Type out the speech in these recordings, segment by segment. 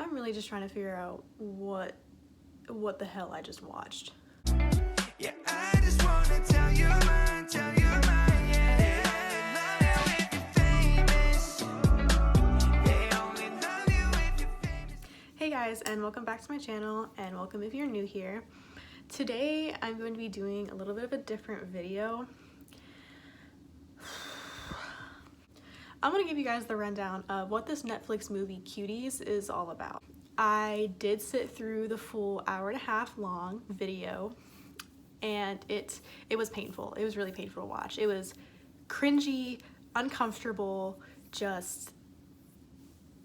I'm really just trying to figure out what the hell I just watched. Yeah, I just wanna tell you mine, yeah. Love you if you're famous. They only love you if you're famous. Hey guys, and welcome back to my channel, and welcome if you're new here. Today I'm going to be doing a little bit of a different video. I'm going to give you guys the rundown of what this Netflix movie Cuties is all about. I did sit through the full hour-and-a-half long video, and it was painful. It was really painful to watch. It was cringy, uncomfortable, just,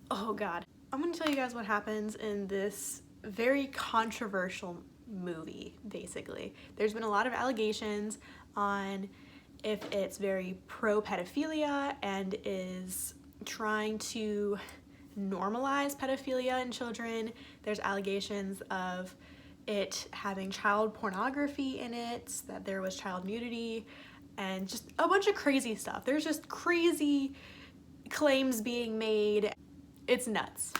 oh god. I'm going to tell you guys what happens in this very controversial movie, basically. There's been a lot of allegations on if it's very pro-pedophilia and is trying to normalize pedophilia in children. There's allegations of it having child pornography in it, that there was child nudity, and just a bunch of crazy stuff. There's just crazy claims being made. It's nuts.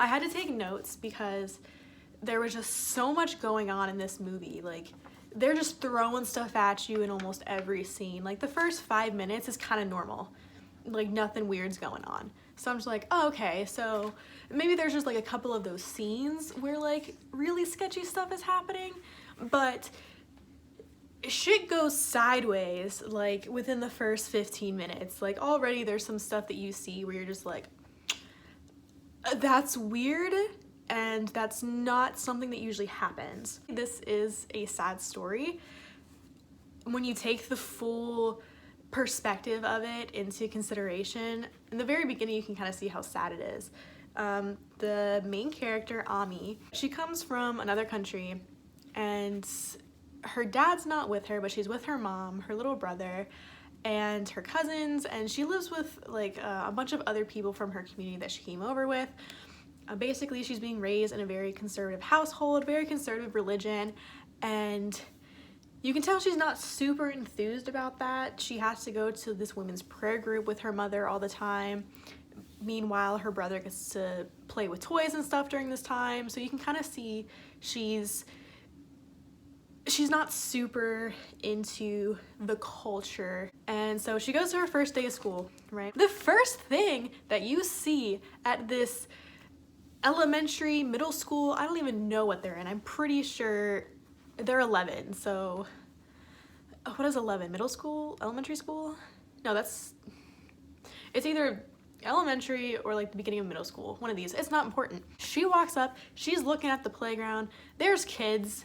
I had to take notes because there was just so much going on in this movie. Like, they're just throwing stuff at you in almost every scene. Like, the first 5 minutes is kind of normal. Like, nothing weird's going on. So I'm just like, oh, okay, so maybe there's just like a couple of those scenes where like really sketchy stuff is happening, but shit goes sideways like within the first 15 minutes. Like, already there's some stuff that you see where you're just like, that's weird, and that's not something that usually happens. This is a sad story. When you take the full perspective of it into consideration, in the very beginning you can kind of see how sad it is. The main character, Ami, she comes from another country, and her dad's not with her, but she's with her mom, her little brother, and her cousins, and she lives with like a bunch of other people from her community that she came over with. Basically, she's being raised in a very conservative household, very conservative religion, and you can tell she's not super enthused about that. She has to go to this women's prayer group with her mother all the time. Meanwhile, her brother gets to play with toys and stuff during this time, so you can kind of see she's not super into the culture. And so she goes to her first day of school, right? The first thing that you see at this elementary, middle school, I don't even know what they're in. I'm pretty sure they're 11, so what is 11? Middle school? Elementary school? No, it's either elementary or like the beginning of middle school. One of these. It's not important. She walks up, she's looking at the playground. There's kids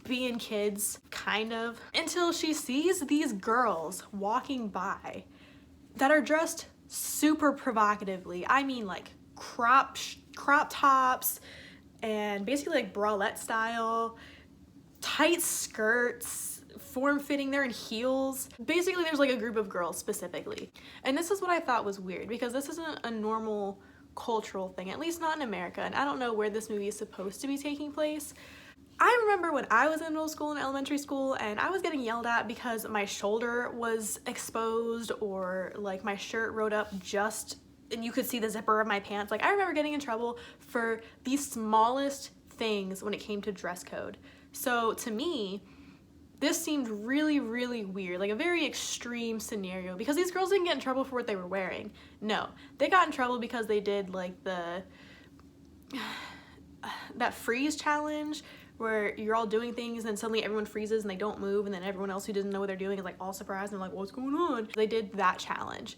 being kids, kind of, until she sees these girls walking by that are dressed super provocatively. I mean, like crop tops and basically like bralette style, tight skirts, form-fitting, they're in heels. Basically, there's like a group of girls specifically. And this is what I thought was weird, because this isn't a normal cultural thing, at least not in America, and I don't know where this movie is supposed to be taking place. I remember when I was in middle school and elementary school and I was getting yelled at because my shoulder was exposed, or like my shirt rode up just and you could see the zipper of my pants. Like, I remember getting in trouble for the smallest things when it came to dress code. So to me, this seemed really, really weird, like a very extreme scenario, because these girls didn't get in trouble for what they were wearing. No, they got in trouble because they did like that freeze challenge where you're all doing things and then suddenly everyone freezes and they don't move, and then everyone else who doesn't know what they're doing is like all surprised and like, what's going on? They did that challenge.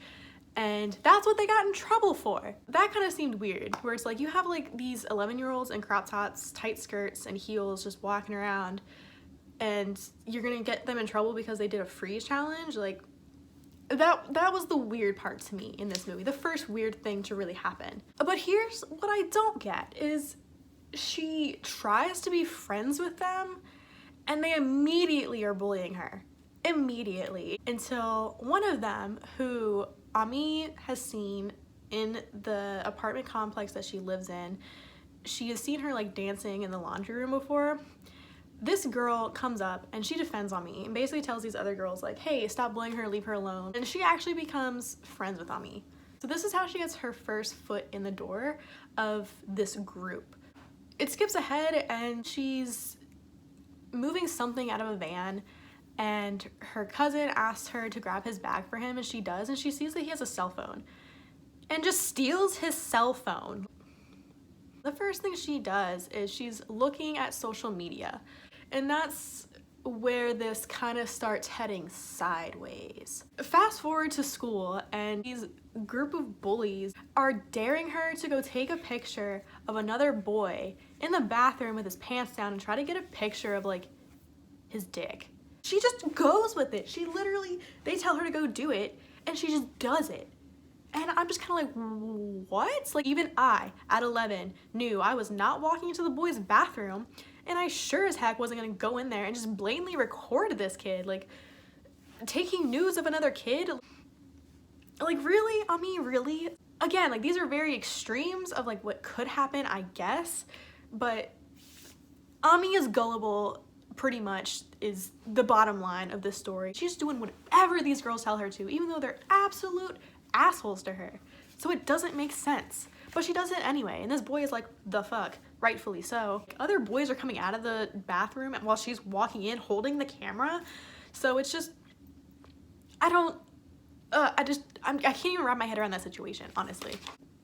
And that's what they got in trouble for. That kind of seemed weird, where it's like you have like these 11-year-olds in crop tops, tight skirts, and heels just walking around, and you're gonna get them in trouble because they did a freeze challenge. Like, that was the weird part to me in this movie, the first weird thing to really happen. But here's what I don't get is she tries to be friends with them and they immediately are bullying her. Immediately. Until one of them, who Ami has seen in the apartment complex that she lives in, she has seen her like dancing in the laundry room before. This girl comes up and she defends Ami and basically tells these other girls like, hey, stop bullying her, leave her alone. And she actually becomes friends with Ami. So this is how she gets her first foot in the door of this group. It skips ahead and she's moving something out of a van, and her cousin asks her to grab his bag for him, and she does, and she sees that he has a cell phone and just steals his cell phone. The first thing she does is she's looking at social media, and that's where this kind of starts heading sideways. Fast forward to school, and these group of bullies are daring her to go take a picture of another boy in the bathroom with his pants down and try to get a picture of like his dick. She just goes with it. She literally, they tell her to go do it and she just does it. And I'm just kind of like, what? Like, even I, at 11, knew I was not walking into the boys' bathroom, and I sure as heck wasn't gonna go in there and just blatantly record this kid, like, taking news of another kid. Like, really? I mean, really? Again, like, these are very extremes of, like, what could happen, I guess, but Ami is gullible, pretty much, is the bottom line of this story. She's doing whatever these girls tell her to, even though they're absolute assholes to her. So it doesn't make sense. But she does it anyway, and this boy is like, the fuck? Rightfully so. Other boys are coming out of the bathroom while she's walking in holding the camera. So it's just, I can't even wrap my head around that situation, honestly.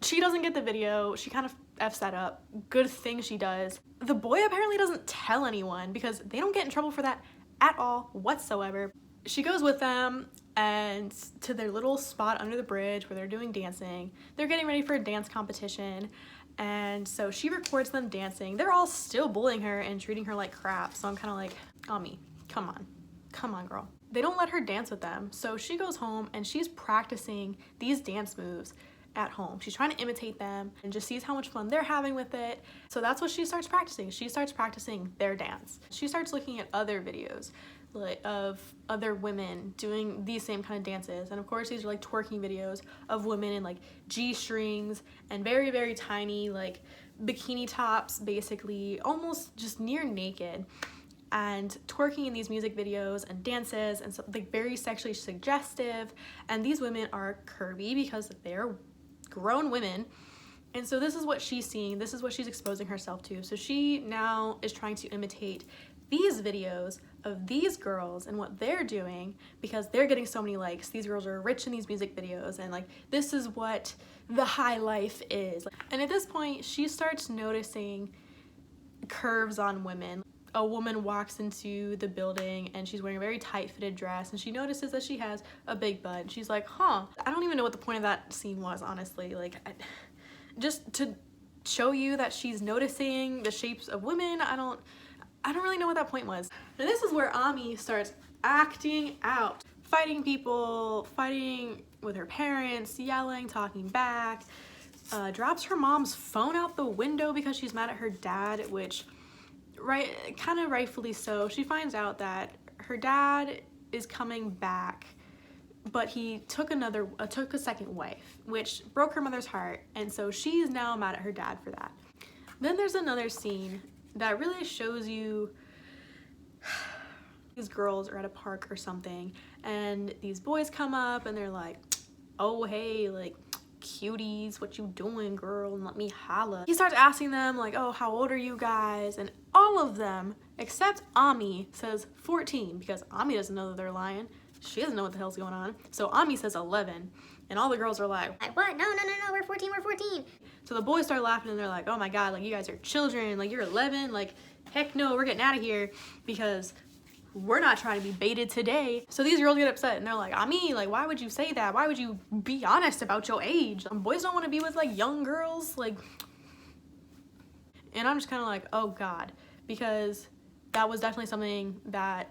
She doesn't get the video. She kind of F's that up. Good thing she does. The boy apparently doesn't tell anyone because they don't get in trouble for that at all whatsoever. She goes with them and to their little spot under the bridge where they're doing dancing. They're getting ready for a dance competition, and so she records them dancing. They're all still bullying her and treating her like crap, so I'm kind of like, Ami, come on girl. They don't let her dance with them, so she goes home and she's practicing these dance moves at home. She's trying to imitate them and just sees how much fun they're having with it. So that's what she starts practicing. She starts practicing their dance. She starts looking at other videos of other women doing these same kind of dances, and of course these are like twerking videos of women in like G-strings and very, very tiny like bikini tops, basically almost just near naked, and twerking in these music videos and dances, and so like very sexually suggestive. And these women are curvy because they're grown women, and so this is what she's seeing, this is what she's exposing herself to. So she now is trying to imitate these videos of these girls and what they're doing because they're getting so many likes. These girls are rich in these music videos, and like, this is what the high life is. And at this point, she starts noticing curves on women. A woman walks into the building and she's wearing a very tight-fitted dress, and she notices that she has a big butt. And she's like, huh, I don't even know what the point of that scene was, honestly. Like, just to show you that she's noticing the shapes of women. I don't really know what that point was. And this is where Ami starts acting out, fighting people, fighting with her parents, yelling, talking back, drops her mom's phone out the window because she's mad at her dad, which, kind of rightfully so. She finds out that her dad is coming back, but he took a second wife, which broke her mother's heart, and so she's now mad at her dad for that. Then there's another scene that really shows you these girls are at a park or something, and these boys come up and they're like, oh hey, like, cuties, what you doing, girl, and let me holla. He starts asking them like, oh, how old are you guys? And all of them except Ami says 14, because Ami doesn't know that they're lying. She doesn't know what the hell's going on. So Ami says 11, and all the girls are like, what? No, we're 14, we're 14. So the boys start laughing and they're like, oh my god, like, you guys are children, like, you're 11, like, heck no, we're getting out of here because we're not trying to be baited today. So these girls get upset and they're like, Ami, like, why would you say that? Why would you be honest about your age? Boys don't want to be with like young girls, like. And I'm just kind of like, oh god, because that was definitely something that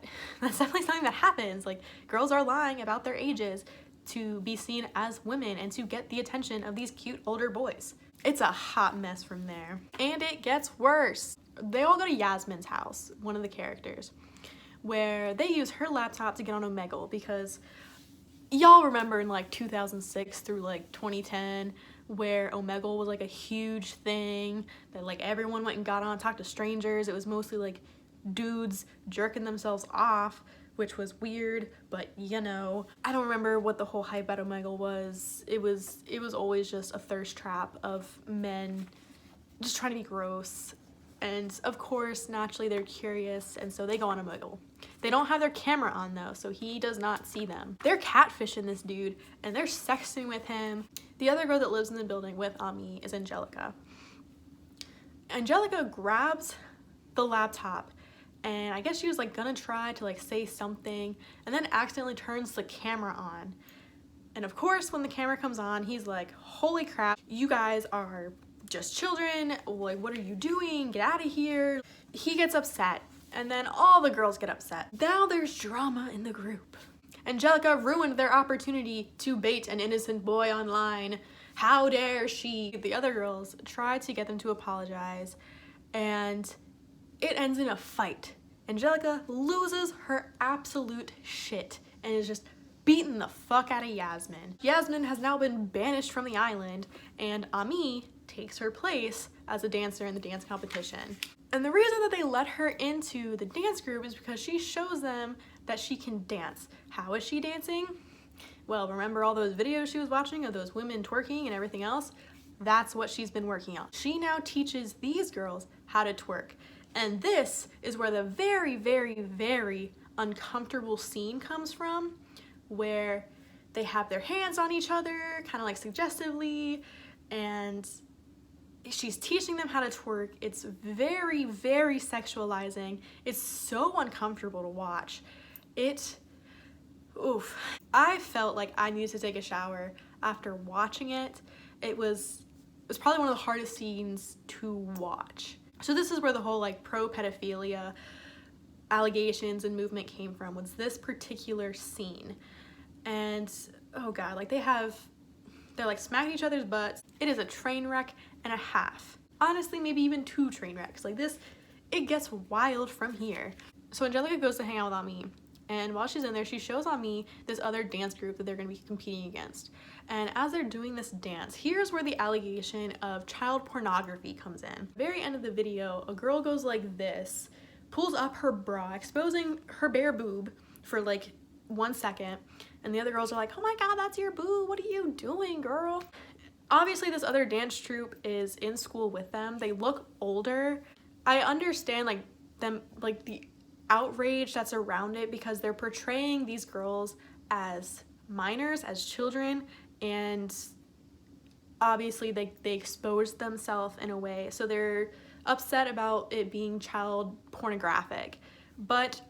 happens. Like, girls are lying about their ages to be seen as women and to get the attention of these cute older boys. It's a hot mess from there. And it gets worse. They all go to Yasmin's house, one of the characters, where they use her laptop to get on Omegle, because y'all remember in like 2006 through like 2010 where Omegle was like a huge thing that like everyone went and got on, talked to strangers. It was mostly like dudes jerking themselves off, which was weird, but you know. I don't remember what the whole hypebetomegale was. It was always just a thirst trap of men just trying to be gross. And of course, naturally they're curious, and so they go on a muggle. They don't have their camera on though, so he does not see them. They're catfishing this dude, and they're sexting with him. The other girl that lives in the building with Ami is Angelica. Angelica grabs the laptop, and I guess she was like gonna try to like say something, and then accidentally turns the camera on. And of course, when the camera comes on, he's like, holy crap, you guys are just children, like what are you doing? Get out of here. He gets upset, and then all the girls get upset. Now there's drama in the group. Angelica ruined their opportunity to bait an innocent boy online. How dare she? The other girls try to get them to apologize, and it ends in a fight. Angelica loses her absolute shit and is just beating the fuck out of Yasmin. Yasmin has now been banished from the island, and Ami takes her place as a dancer in the dance competition. And the reason that they let her into the dance group is because she shows them that she can dance. How is she dancing? Well, remember all those videos she was watching of those women twerking and everything else? That's what she's been working on. She now teaches these girls how to twerk. And this is where the very, very, very uncomfortable scene comes from, where they have their hands on each other, kind of like suggestively, and she's teaching them how to twerk. It's very, very sexualizing. It's so uncomfortable to watch. Oof. I felt like I needed to take a shower after watching it. It was probably one of the hardest scenes to watch. So this is where the whole like pro-pedophilia allegations and movement came from, was this particular scene. And oh god, like they're like smacking each other's butts. It is a train wreck and a half. Honestly, maybe even 2 train wrecks. Like this, it gets wild from here. So Angelica goes to hang out with Ami, and while she's in there, she shows Ami this other dance group that they're going to be competing against. And as they're doing this dance, here's where the allegation of child pornography comes in. Very end of the video, a girl goes like this, pulls up her bra, exposing her bare boob for like 1 second, and the other girls are like, oh my god, that's your boob, what are you doing, girl? Obviously this other dance troupe is in school with them. They look older. I understand like them, like the outrage that's around it, because they're portraying these girls as minors, as children, and obviously they exposed themselves in a way, so they're upset about it being child pornographic. But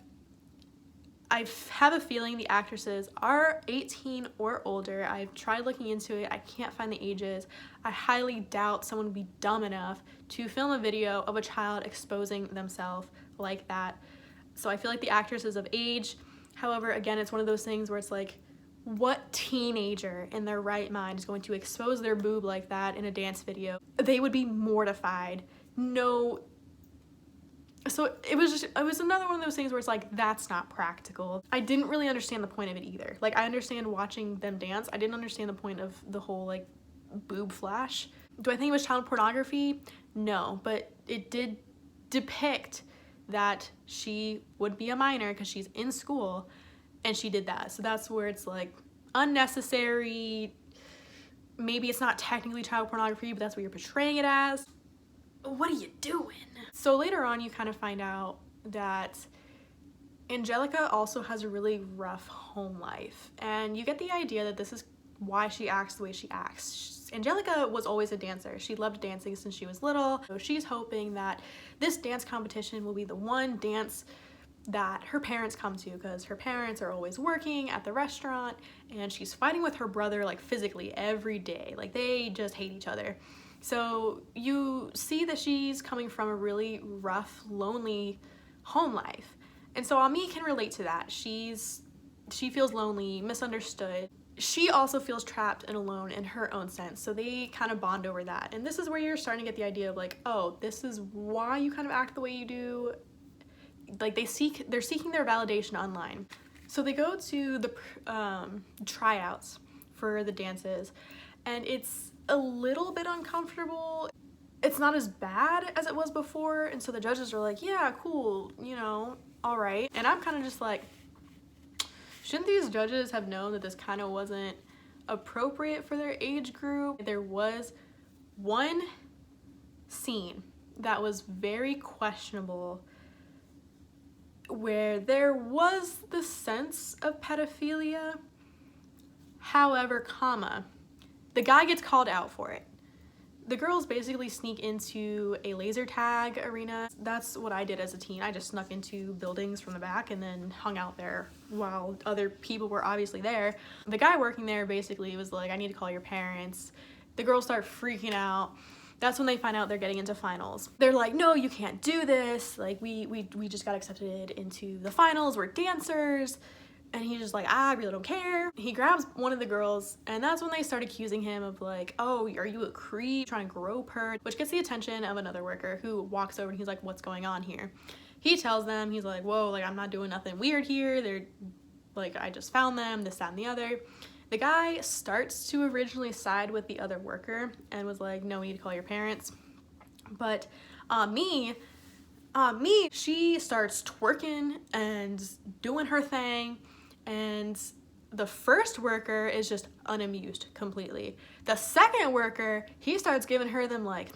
I have a feeling the actresses are 18 or older. I've tried looking into it. I can't find the ages. I highly doubt someone would be dumb enough to film a video of a child exposing themselves like that. So I feel like the actress is of age. However, again, it's one of those things where it's like, what teenager in their right mind is going to expose their boob like that in a dance video? They would be mortified. No. So it was another one of those things where it's like, that's not practical. I didn't really understand the point of it either. Like, I understand watching them dance. I didn't understand the point of the whole like boob flash. Do I think it was child pornography? No, but it did depict that she would be a minor because she's in school and she did that. So that's where it's like unnecessary. Maybe it's not technically child pornography, but that's what you're portraying it as. What are you doing? So later on, you kind of find out that Angelica also has a really rough home life, and you get the idea that this is why she acts the way she acts. Angelica was always a dancer. She loved dancing since she was little, so she's hoping that this dance competition will be the one dance that her parents come to, because her parents are always working at the restaurant, and she's fighting with her brother like physically every day. Like, they just hate each other. So you see that she's coming from a really rough, lonely home life. And so Ami can relate to that. She feels lonely, misunderstood. She also feels trapped and alone in her own sense. So they kind of bond over that. And this is where you're starting to get the idea of like, oh, this is why you kind of act the way you do. Like, they're seeking their validation online. So they go to the tryouts for the dances, and it's a little bit uncomfortable. It's not as bad as it was before, and so the judges are like, yeah, cool, you know, all right. And I'm kind of just like, Shouldn't these judges have known that this kind of wasn't appropriate for their age group? There was one scene that was very questionable where there was the sense of pedophilia. However, comma, the guy gets called out for it. The girls basically sneak into a laser tag arena. That's what I did as a teen. I just snuck into buildings from the back and then hung out there while other people were obviously there. The guy working there basically was like, I need to call your parents. The girls start freaking out. That's when they find out they're getting into finals. They're like, no, you can't do this. Like, we just got accepted into the finals. We're dancers. And he's just like, I really don't care. He grabs one of the girls, and that's when they start accusing him of like, oh, are you a creep? Trying to grope her, which gets the attention of another worker who walks over and he's like, what's going on here? He tells them, he's like, whoa, like, I'm not doing nothing weird here. They're like, I just found them, this, that, and the other. The guy starts to originally side with the other worker and was like, no, we need to call your parents. But she starts twerking and doing her thing. And the first worker is just unamused completely. The second worker, he starts giving her them like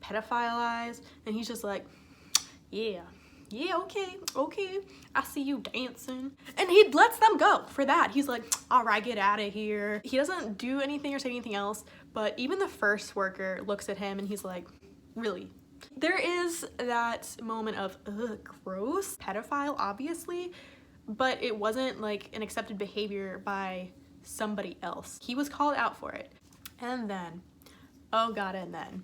pedophile eyes, and he's just like, yeah, okay, I see you dancing. And he lets them go for that. He's like, all right, get out of here. He doesn't do anything or say anything else, but even the first worker looks at him and he's like, really? There is that moment of, ugh, gross, pedophile, obviously, but it wasn't like an accepted behavior by somebody else. He was called out for it. And then, oh god, and then,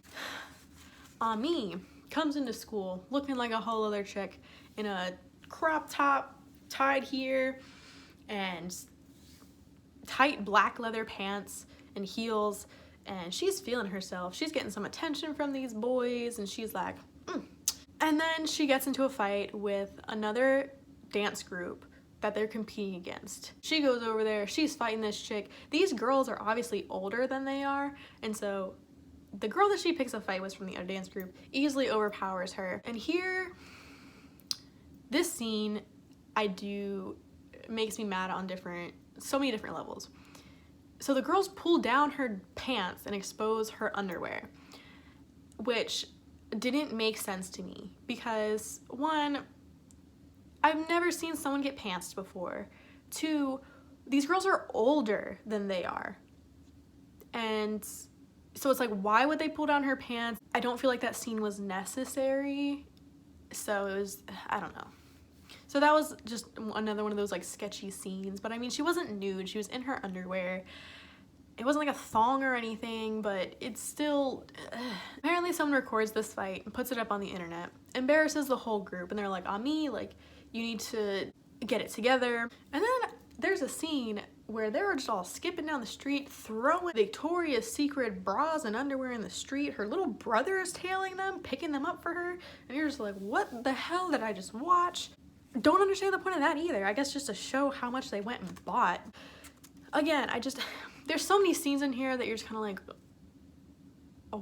Ami comes into school looking like a whole other chick in a crop top tied here and tight black leather pants and heels, and she's feeling herself. She's getting some attention from these boys, and she's like, And then she gets into a fight with another dance group that they're competing against. She goes over there, she's fighting this chick. These girls are obviously older than they are, and so the girl that she picks a fight with from the other dance group easily overpowers her. And here, this scene makes me mad on so many different levels. So the girls pull down her pants and expose her underwear, which didn't make sense to me because, one, I've never seen someone get pantsed before. Two, these girls are older than they are. And so it's like, why would they pull down her pants? I don't feel like that scene was necessary. So it was, I don't know. So that was just another one of those like sketchy scenes. But I mean, she wasn't nude. She was in her underwear. It wasn't like a thong or anything, but it's still, apparently someone records this fight and puts it up on the internet, embarrasses the whole group, and they're like, Ami, like, you need to get it together. And then there's a scene where they were just all skipping down the street, throwing Victoria's Secret bras and underwear in the street. Her little brother is tailing them, picking them up for her. And you're just like, what the hell did I just watch? Don't understand the point of that either. I guess just to show how much they went and bought. Again, there's so many scenes in here that you're just kind of like,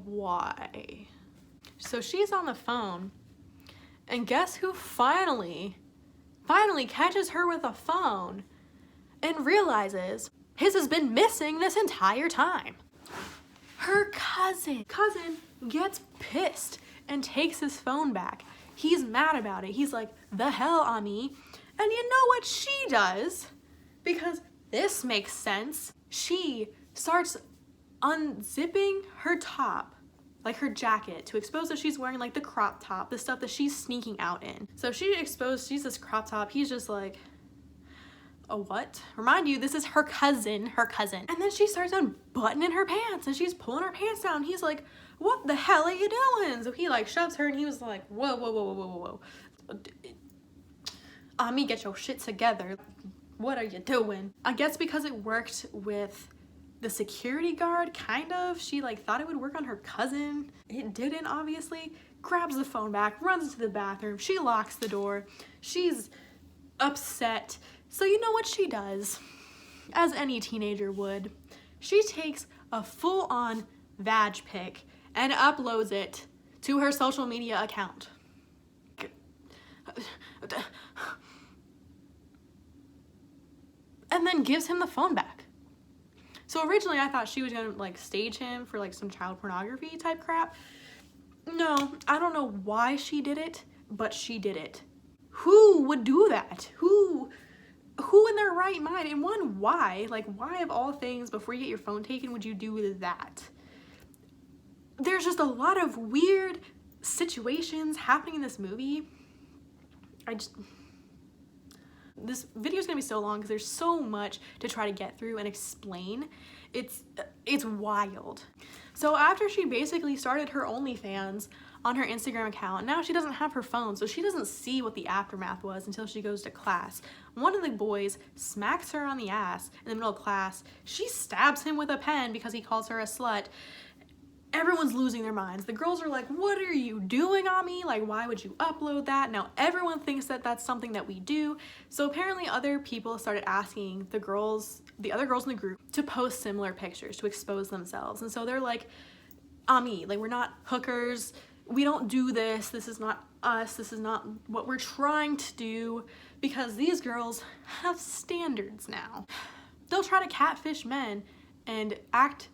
why? So she's on the phone, and guess who finally catches her with a phone and realizes his has been missing this entire time. Her cousin gets pissed and takes his phone back. He's mad about it. He's like, the hell, Ami? And you know what she does? Because this makes sense. She starts unzipping her top, like her jacket, to expose that she's wearing like the crop top, the stuff that she's sneaking out in. So she's this crop top. He's just like, a what? Remind you, this is her cousin. And then she starts unbuttoning her pants and she's pulling her pants down. He's like, what the hell are you doing? So he like shoves her and he was like, whoa. Ami, get your shit together. What are you doing? I guess because it worked with the security guard, kind of. She like thought it would work on her cousin. It didn't, obviously. Grabs the phone back, runs to the bathroom. She locks the door. She's upset. So you know what she does, as any teenager would. She takes a full-on vag pic and uploads it to her social media account. and then gives him the phone back. So originally I thought she was gonna like stage him for like some child pornography type crap. No, I don't know why she did it, but she did it. Who would do that? Who in their right mind? And one, why? Like, why of all things, before you get your phone taken, would you do that? There's just a lot of weird situations happening in this movie. This video is gonna be so long because there's so much to try to get through and explain. It's wild. So after she basically started her OnlyFans on her Instagram account, now she doesn't have her phone, so she doesn't see what the aftermath was until she goes to class. One of the boys smacks her on the ass in the middle of class. She stabs him with a pen because he calls her a slut. Everyone's losing their minds. The girls are like, what are you doing on me? Like, why would you upload that? Now everyone thinks that that's something that we do. So apparently other people started asking the other girls in the group to post similar pictures to expose themselves. And so they're like, Ami, like, we're not hookers. We don't do this. This is not us. This is not what we're trying to do, because these girls have standards now. They'll try to catfish men and act,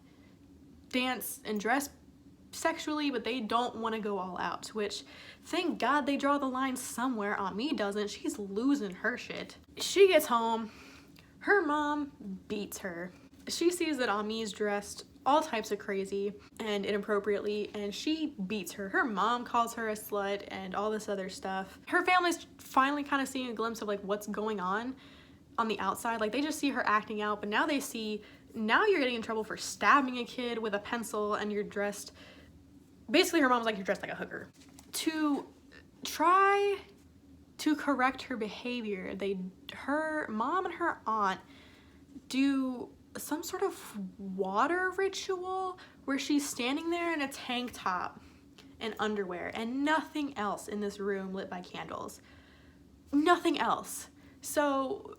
dance, and dress sexually, but they don't want to go all out, which thank God they draw the line somewhere. Ami doesn't. She's losing her shit. She gets home. Her mom beats her. She sees that Ami's dressed all types of crazy and inappropriately, and she beats her. Her mom calls her a slut and all this other stuff. Her family's finally kind of seeing a glimpse of like what's going on the outside. Like, they just see her acting out, but now they see, now you're getting in trouble for stabbing a kid with a pencil and you're dressed, basically her mom's like, you're dressed like a hooker. To try to correct her behavior, her mom and her aunt do some sort of water ritual where she's standing there in a tank top and underwear and nothing else in this room lit by candles. Nothing else. So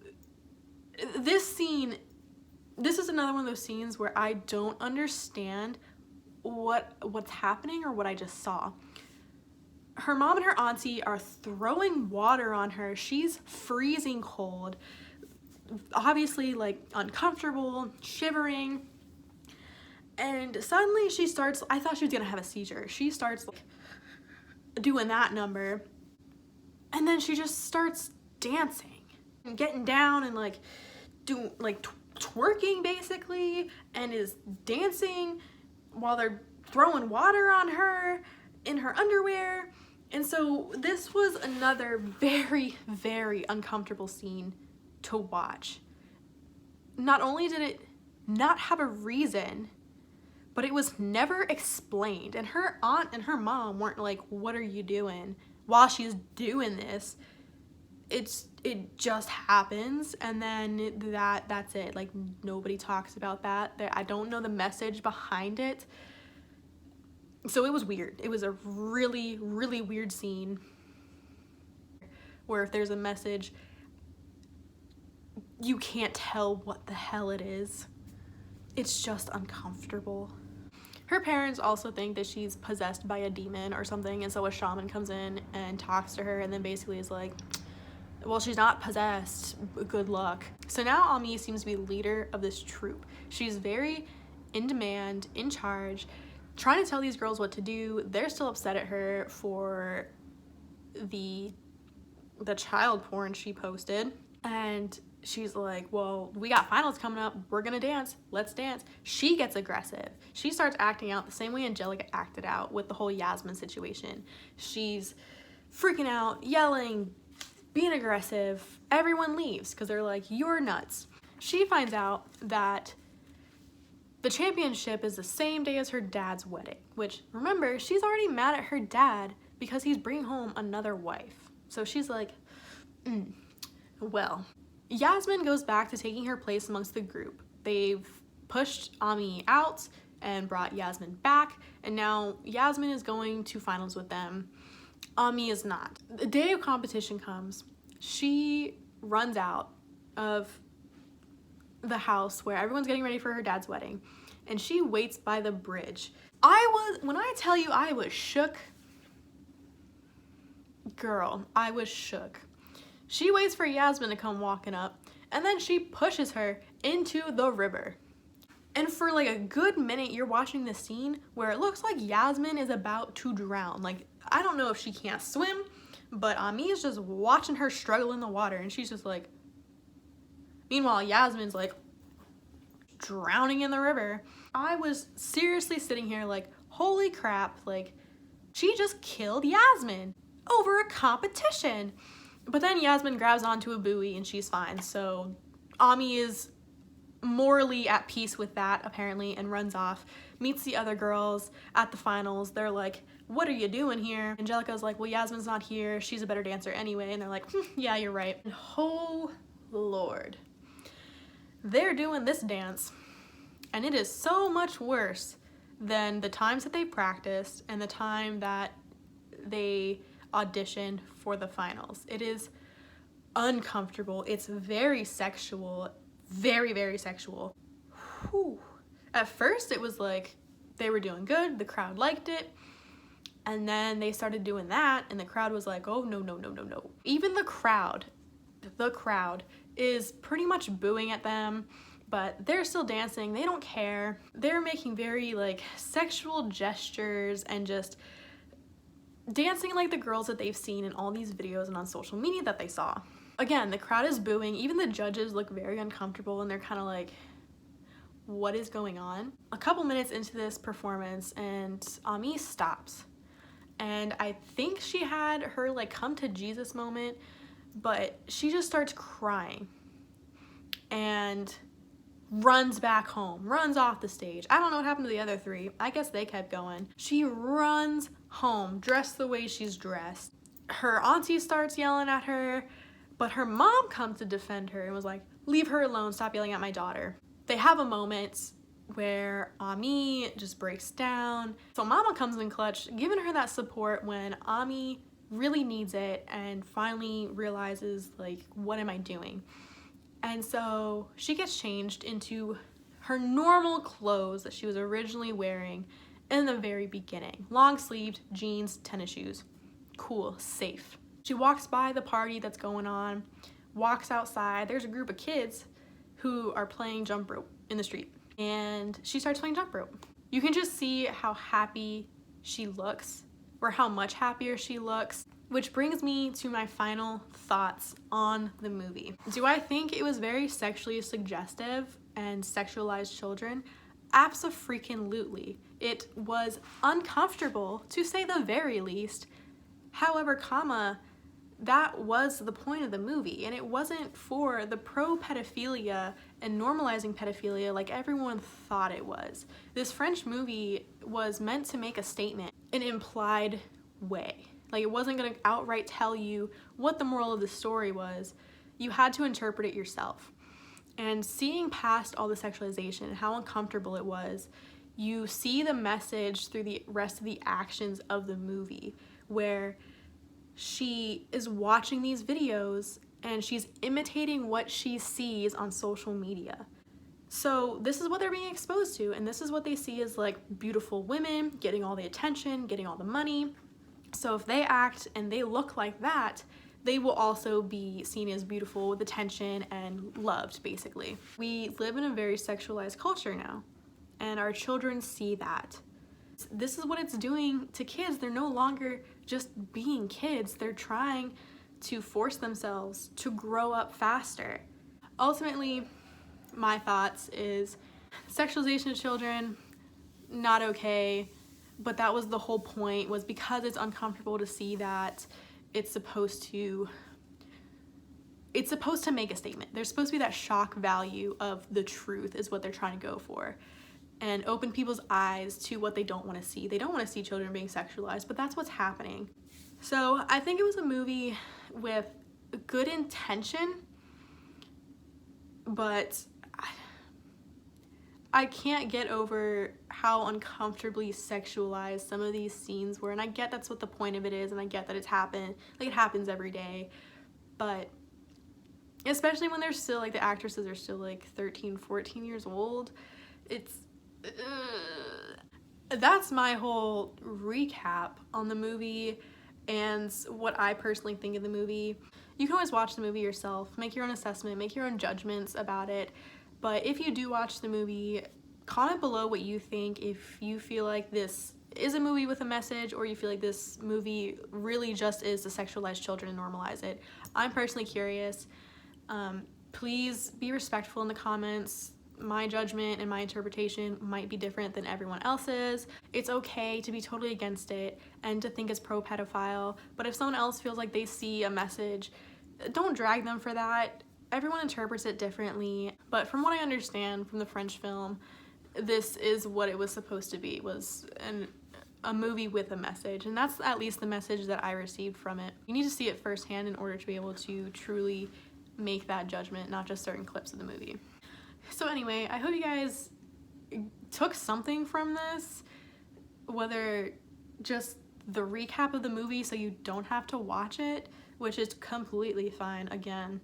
this scene, this is another one of those scenes where I don't understand what's happening or what I just saw. Her mom and her auntie are throwing water on her. She's freezing cold, obviously like uncomfortable, shivering, and suddenly she starts, I thought she was gonna have a seizure. She starts like doing that number, and then she just starts dancing and getting down and like doing like twerking basically, and is dancing while they're throwing water on her in her underwear. And so this was another very, very uncomfortable scene to watch. Not only did it not have a reason, but it was never explained. And her aunt and her mom weren't like, what are you doing while she's doing this? It just happens, and then that's it. Like, nobody talks about that. I don't know the message behind it. So it was weird. It was a really, really weird scene where if there's a message, you can't tell what the hell it is. It's just uncomfortable. Her parents also think that she's possessed by a demon or something, and so a shaman comes in and talks to her and then basically is like, well, she's not possessed, good luck. So now Ami seems to be the leader of this troupe. She's very in demand, in charge, trying to tell these girls what to do. They're still upset at her for the child porn she posted, and she's like, well, we got finals coming up, we're gonna dance, let's dance. She gets aggressive. She starts acting out the same way Angelica acted out with the whole Yasmin situation. She's freaking out, yelling, being aggressive. Everyone leaves because they're like, you're nuts. She finds out that the championship is the same day as her dad's wedding, which, remember, she's already mad at her dad because he's bringing home another wife. So she's like, well. Yasmin goes back to taking her place amongst the group. They've pushed Ami out and brought Yasmin back, and now Yasmin is going to finals with them. Ami is not. The day of competition comes. She runs out of the house where everyone's getting ready for her dad's wedding, and she waits by the bridge. When I tell you I was shook, girl, I was shook. She waits for Yasmin to come walking up, and then she pushes her into the river. And for like a good minute, you're watching this scene where it looks like Yasmin is about to drown. Like, I don't know if she can't swim, but Ami is just watching her struggle in the water, and she's just like, meanwhile, Yasmin's like drowning in the river. I was seriously sitting here like, holy crap, like, she just killed Yasmin over a competition. But then Yasmin grabs onto a buoy and she's fine. So Ami is morally at peace with that, apparently, and runs off, meets the other girls at the finals. They're like, what are you doing here? Angelica's like, well, Yasmin's not here. She's a better dancer anyway. And they're like, yeah, you're right. And oh, Lord. They're doing this dance, and it is so much worse than the times that they practiced and the time that they auditioned for the finals. It is uncomfortable. It's very sexual, very, very sexual. Whew. At first, it was like they were doing good. The crowd liked it. And then they started doing that, and the crowd was like, oh, no, no, no, no, no. Even the crowd is pretty much booing at them, but they're still dancing. They don't care. They're making very like sexual gestures and just dancing like the girls that they've seen in all these videos and on social media that they saw. Again, the crowd is booing. Even the judges look very uncomfortable, and they're kind of like, what is going on? A couple minutes into this performance, and Ami stops. And I think she had her like come to Jesus moment, but she just starts crying and runs back home, runs off the stage. I don't know what happened to the other three. I guess they kept going. She runs home, dressed the way she's dressed. Her auntie starts yelling at her, but her mom comes to defend her and was like, leave her alone, stop yelling at my daughter. They have a moment where Ami just breaks down. So Mama comes in clutch, giving her that support when Ami really needs it and finally realizes, like, what am I doing? And so she gets changed into her normal clothes that she was originally wearing in the very beginning. Long-sleeved jeans, tennis shoes. Cool, safe. She walks by the party that's going on, walks outside. There's a group of kids who are playing jump rope in the street. And she starts playing jump rope. You can just see how happy she looks, or how much happier she looks, which brings me to my final thoughts on the movie. Do I think it was very sexually suggestive and sexualized children? Abso-freaking-lutely. It was uncomfortable, to say the very least. However, that was the point of the movie, and it wasn't for the pro-pedophilia and normalizing pedophilia like everyone thought it was. This French movie was meant to make a statement, an implied way. Like, it wasn't gonna outright tell you what the moral of the story was. You had to interpret it yourself. And seeing past all the sexualization and how uncomfortable it was, you see the message through the rest of the actions of the movie, where she is watching these videos and she's imitating what she sees on social media. So this is what they're being exposed to, and this is what they see as like beautiful women getting all the attention, getting all the money. So if they act and they look like that, they will also be seen as beautiful with attention and loved, basically. We live in a very sexualized culture now, and our children see that. This is what it's doing to kids. They're no longer just being kids. They're trying to force themselves to grow up faster. Ultimately, my thoughts is sexualization of children, not okay, but that was the whole point, was because it's uncomfortable to see that it's supposed to make a statement. There's supposed to be that shock value of the truth is what they're trying to go for, and open people's eyes to what they don't want to see. They don't want to see children being sexualized, but that's what's happening. So I think it was a movie with good intention, but I can't get over how uncomfortably sexualized some of these scenes were. And I get that's what the point of it is, and I get that it happens every day, but especially when they're still, like, the actresses are still like 13, 14 years old, that's my whole recap on the movie and what I personally think of the movie. You can always watch the movie yourself, make your own assessment, make your own judgments about it. But if you do watch the movie, comment below what you think, if you feel like this is a movie with a message, or you feel like this movie really just is to sexualize children and normalize it. I'm personally curious. Please be respectful in the comments. My judgment and my interpretation might be different than everyone else's. It's okay to be totally against it and to think it's pro-pedophile, but if someone else feels like they see a message, don't drag them for that. Everyone interprets it differently, but from what I understand from the French film, this is what it was supposed to be, was a movie with a message, and that's at least the message that I received from it. You need to see it firsthand in order to be able to truly make that judgment, not just certain clips of the movie. So anyway, I hope you guys took something from this, whether just the recap of the movie so you don't have to watch it, which is completely fine. Again,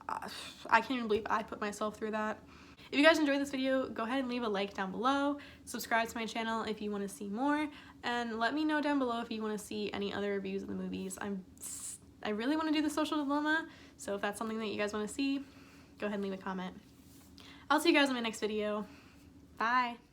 I can't even believe I put myself through that. If you guys enjoyed this video, go ahead and leave a like down below, subscribe to my channel if you want to see more, and let me know down below if you want to see any other reviews of the movies. I really want to do the social dilemma, so if that's something that you guys want to see, go ahead and leave a comment. I'll see you guys in my next video. Bye!